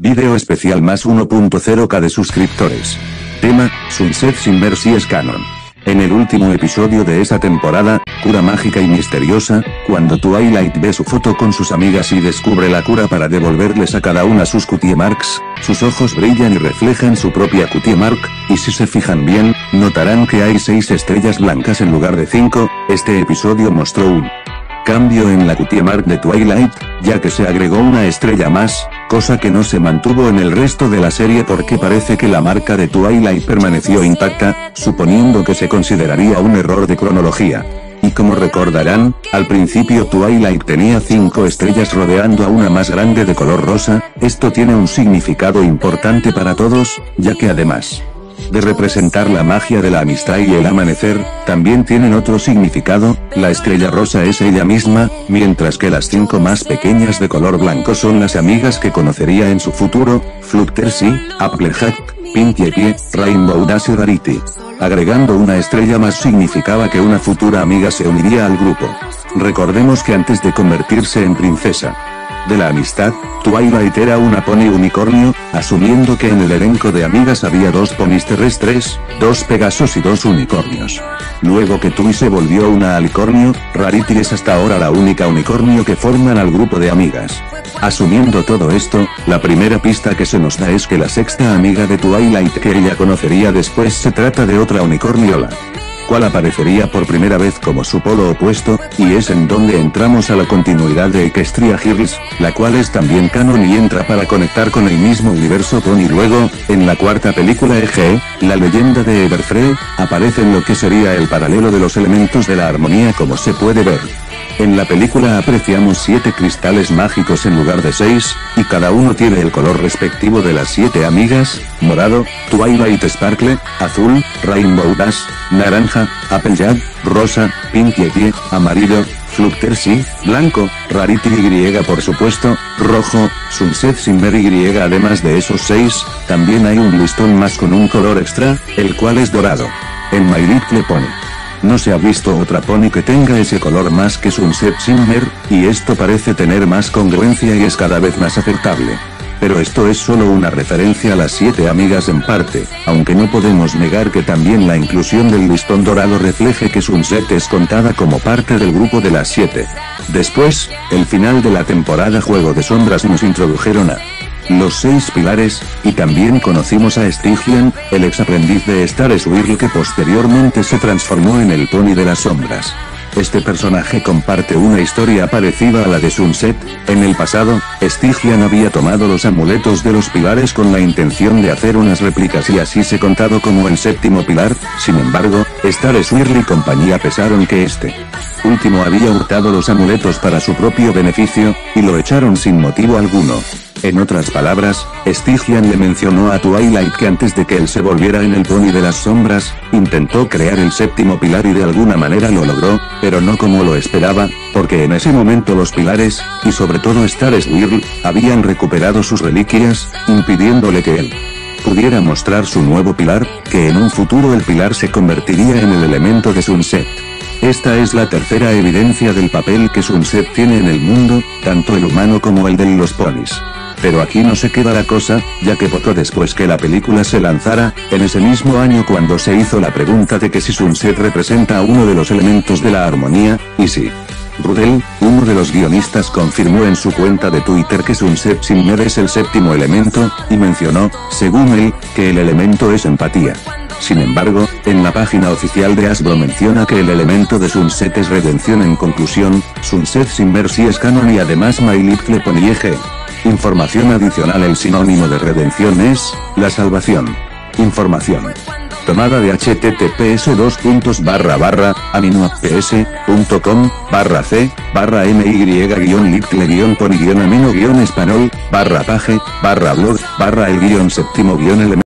Video especial más 1.0k de suscriptores. Tema, Sunset sin ver si es canon. En el último episodio de esa temporada, cura mágica y misteriosa, cuando Twilight ve su foto con sus amigas y descubre la cura para devolverles a cada una sus cutie marks, sus ojos brillan y reflejan su propia cutie mark, y si se fijan bien, notarán que hay 6 estrellas blancas en lugar de 5, este episodio mostró un cambio en la cutie mark de Twilight, ya que se agregó una estrella más, cosa que no se mantuvo en el resto de la serie porque parece que la marca de Twilight permaneció intacta, suponiendo que se consideraría un error de cronología. Y como recordarán, al principio Twilight tenía 5 estrellas rodeando a una más grande de color rosa, esto tiene un significado importante para todos, ya que además de representar la magia de la amistad y el amanecer, también tienen otro significado, la estrella rosa es ella misma, mientras que las 5 más pequeñas de color blanco son las amigas que conocería en su futuro, Fluttershy, Applejack, Pinkie Pie, Rainbow Dash y Rarity. Agregando una estrella más significaba que una futura amiga se uniría al grupo. Recordemos que antes de convertirse en princesa de la amistad, Twilight era una pony unicornio, asumiendo que en el elenco de amigas había 2 ponis terrestres, 2 pegasos y 2 unicornios. Luego que Tui se volvió una alicornio, Rarity es hasta ahora la única unicornio que forman al grupo de amigas. Asumiendo todo esto, la primera pista que se nos da es que la sexta amiga de Twilight que ella conocería después se trata de otra unicorniola, cual aparecería por primera vez como su polo opuesto, y es en donde entramos a la continuidad de Equestria Girls, la cual es también canon y entra para conectar con el mismo universo Pony. Luego, en la cuarta película EGE, la leyenda de Everfree, aparece en lo que sería el paralelo de los elementos de la armonía como se puede ver. En la película apreciamos 7 cristales mágicos en lugar de 6, y cada uno tiene el color respectivo de las 7 amigas: morado, Twilight Sparkle, azul, Rainbow Dash, naranja, Applejack, rosa, Pinkie Pie, amarillo, Fluttershy, blanco, Rarity Y por supuesto, rojo, Sunset Simmer Y. Además de esos 6, también hay un listón más con un color extra, el cual es dorado. En My Little Pony no se ha visto otra pony que tenga ese color más que Sunset Simmer, y esto parece tener más congruencia y es cada vez más aceptable. Pero esto es solo una referencia a las 7 amigas en parte, aunque no podemos negar que también la inclusión del listón dorado refleje que Sunset es contada como parte del grupo de las 7. Después, el final de la temporada Juego de Sombras nos introdujeron a los 6 pilares, y también conocimos a Stygian, el ex aprendiz de Star Swirl que posteriormente se transformó en el Pony de las Sombras. Este personaje comparte una historia parecida a la de Sunset. En el pasado, Stygian había tomado los amuletos de los pilares con la intención de hacer unas réplicas y así se contado como el 7º pilar, sin embargo, Star Swirl y compañía pensaron que este último había hurtado los amuletos para su propio beneficio, y lo echaron sin motivo alguno. En otras palabras, Stygian le mencionó a Twilight que antes de que él se volviera en el Pony de las Sombras, intentó crear el 7º pilar y de alguna manera lo logró, pero no como lo esperaba, porque en ese momento los pilares, y sobre todo Star Swirl, habían recuperado sus reliquias, impidiéndole que él pudiera mostrar su nuevo pilar, que en un futuro el pilar se convertiría en el elemento de Sunset. Esta es la tercera evidencia del papel que Sunset tiene en el mundo, tanto el humano como el de los ponis. Pero aquí no se queda la cosa, ya que poco después que la película se lanzara, en ese mismo año cuando se hizo la pregunta de que si Sunset representa a uno de los elementos de la armonía, y si Rudel, uno de los guionistas, confirmó en su cuenta de Twitter que Sunset Simmer es el 7º elemento, y mencionó, según él, que el elemento es empatía. Sin embargo, en la página oficial de Hasbro menciona que el elemento de Sunset es redención. En conclusión, Sunset Simmer sí es canon y además My Little Pony EG. Información adicional: el sinónimo de redención es la salvación. Información tomada de https://aminoaps.com/c/my-little-pony-amino-español /page /blog /el-7º elemento